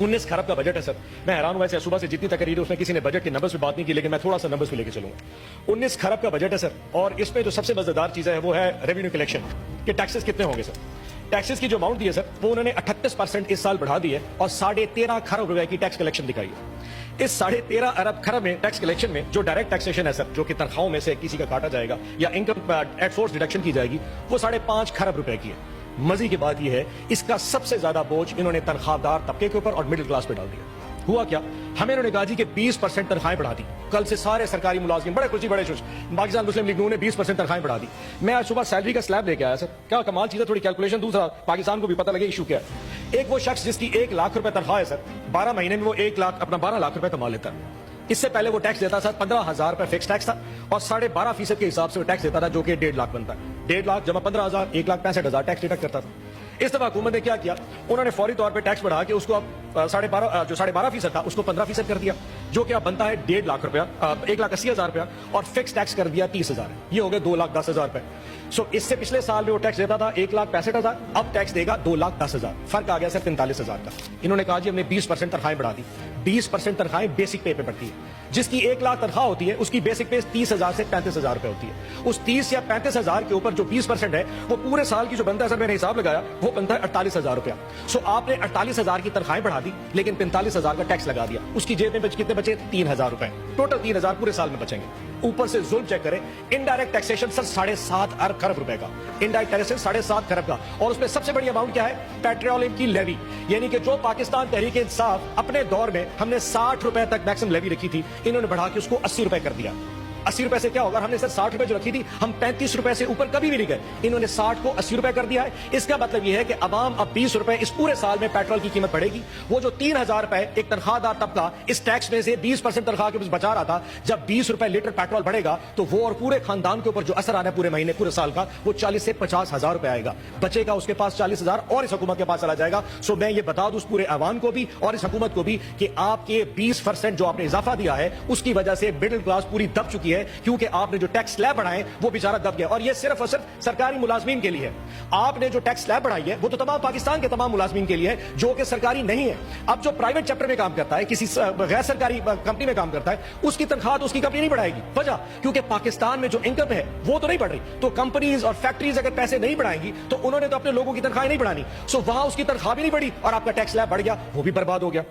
19 खरब का बजट है सर। मैं हैरान हुआ सुबह से जितनी तकरीर है उसमें किसी ने बजट के नंबर्स पे बात नहीं की, लेकिन मैं थोड़ा सा नंबर्स पे लेके चलूंगा। 19 खरब का बजट है सर, और इसमें जो सबसे मजेदार चीज है वो है रेवेन्यू कलेक्शन के टैक्सेस कितने होंगे सर। टैक्सेस की जो अमाउंट दी है सर वो उन्होंने 38% इस साल बढ़ा दी है और 13.5 खरब रुपए की टैक्स कलेक्शन दिखाई है। इस 13.5 अरब खरब में टैक्स कलेक्शन में जो डायरेक्ट टैक्सेशन है सर, जो कि तनख्वाहों में से किसी का काटा जाएगा या इनकम एट सोर्स डिडक्शन की जाएगी, वो 5.5 खरब रुपए की है। मजे की बात यह है इसका सबसे ज्यादा बोझ इन्होंने तनख्वाहदार तबके के ऊपर और मिडिल क्लास पे डाल दिया। हुआ क्या, हमें इन्होंने कहा जी कि 20% तनख्वाहें बढ़ा दी। कल से सारे सरकारी मुलाजिम बड़े खुशी बड़े खुश, पाकिस्तान मुस्लिम लीग ने 20% तनख्वाहें बढ़ा दी। मैं आज सुबह सैलरी का स्लैब लेके आया सर, क्या कमाल चीज है, थोड़ी कैलकुलेशन। दूसरा, पाकिस्तान को भी पता लगे इशू क्या है। एक वो शख्स जिसकी 1 लाख रुपए तनख्वाह है सर, 12 महीने में वो 1 लाख अपना 12 लाख रुपए कमा लेता है। इससे पहले वो टैक्स देता था 15,000 रुपए फिक्स टैक्स था, और 12.5% के हिसाब से वो टैक्स देता था, जो कि 1.5 लाख बनता है। 1.5 लाख जमा 15,000, 1,65,000 टैक्स डिडक्ट करता था। इस दफा हुकूमत ने क्या किया, उन्होंने फौरी तौर पे टैक्स बढ़ा के उसको अब 12.5% था उसको 15% कर दिया, जो कि अब बनता है 1.5 लाख रुपया, 1,80,000 रुपया, और फिक्स टैक्स कर दिया 30,000। ये हो गए 2,10,000 रुपए। सो इससे पिछले साल में वो टैक्स देता था 1,65,000, अब टैक्स देगा 2,10,000। फर्क आ गया सर 45,000 का। इन्होंने कहा जी हमने 20% तनख्वाहें बढ़ा दी। 20% तनख्वाहें बेसिक पे बढ़ती है। जिसकी 1 लाख तनख्वाह होती है उसकी बेसिक पे 30,000 से 35,000 रुपए होती है। उस 30 या 35,000 के ऊपर जो 20% है वो पूरे साल की जो बनता है सर, मैंने हिसाब लगाया, वो बनता है 48,000 रुपया। सो आपने 48,000 की तनख्वाहें बढ़ा दी, लेकिन 45,000 का टैक्स लगा दिया। उसकी जेब में कितने बचे? 3,000 रुपए। टोटल 3,000 पूरे साल में बचेंगे। ऊपर से जुल्म चेक करें, इनडायरेक्ट टैक्सेशन सर 7.5 अरब खरब रुपए का, इनडायरेक्ट टैक्सेशन 7.5 खरब का। और उसमें सबसे बड़ी अमाउंट क्या है? पेट्रोलियम की लेवी, यानी कि जो पाकिस्तान तहरीक इंसाफ अपने दौर में हमने 60 रुपए तक मैक्सिमम लेवी रखी थी, इन्होंने बढ़ा के उसको 80 रुपए कर दिया। 80 रुपए से क्या होगा, हमने सर 60 रुपए जो रखी थी, हम 35 रुपए से ऊपर कभी भी नहीं गए। इन्होंने 60 को 80 रुपए कर दिया है। इसका मतलब यह है कि अवाम अब 20 रुपए इस पूरे साल में पेट्रोल की कीमत बढ़ेगी। वो जो 3,000 रुपए एक तनख्वाहदार तबका इस टैक्स में से 20% तनख्वाह के बचा रहा था, जब 20 रुपए लीटर पेट्रोल बढ़ेगा तो वो और पूरे खानदान के ऊपर जो असर आना है पूरे महीने पूरे साल का, वो 40 से 50,000 रुपए आएगा। बचेगा उसके पास 40,000 और इस हुकूमत के पास चला जाएगा। सो मैं ये बता दूं उस पूरे अवाम को भी और इस हुकूमत को भी कि आपके 20% जो आपने इजाफा दिया है उसकी वजह से मिडिल क्लास पूरी दब चुकी है, क्योंकि आपने जो टैक्स स्लैब बढ़ाए वो बेचारा दब गया। और ये सिर्फ और सिर्फ सरकारी मुलाजमीन के लिए है। आपने जो टैक्स स्लैब बढ़ाई है वो तो तमाम पाकिस्तान के तमाम मुलाजमीन के लिए है जो कि सरकारी नहीं है। अब जो प्राइवेट सेक्टर में काम करता है, किसी गैर सरकारी कंपनी में काम करता है, उसकी तनख्वाह तो उसकी कंपनी नहीं बढ़ाएगी। वजह, क्योंकि पाकिस्तान में जो इनकम है वो तो नहीं बढ़ रही। तो कंपनीज और फैक्ट्रीज अगर पैसे नहीं बढ़ाएंगी तो उन्होंने तो अपने लोगों की तनख्वाह नहीं बढ़ानी। सो वहां उसकी तनख्वाह भी नहीं बढ़ी और आपका टैक्स स्लैब बढ़ गया, वो भी बर्बाद हो गया।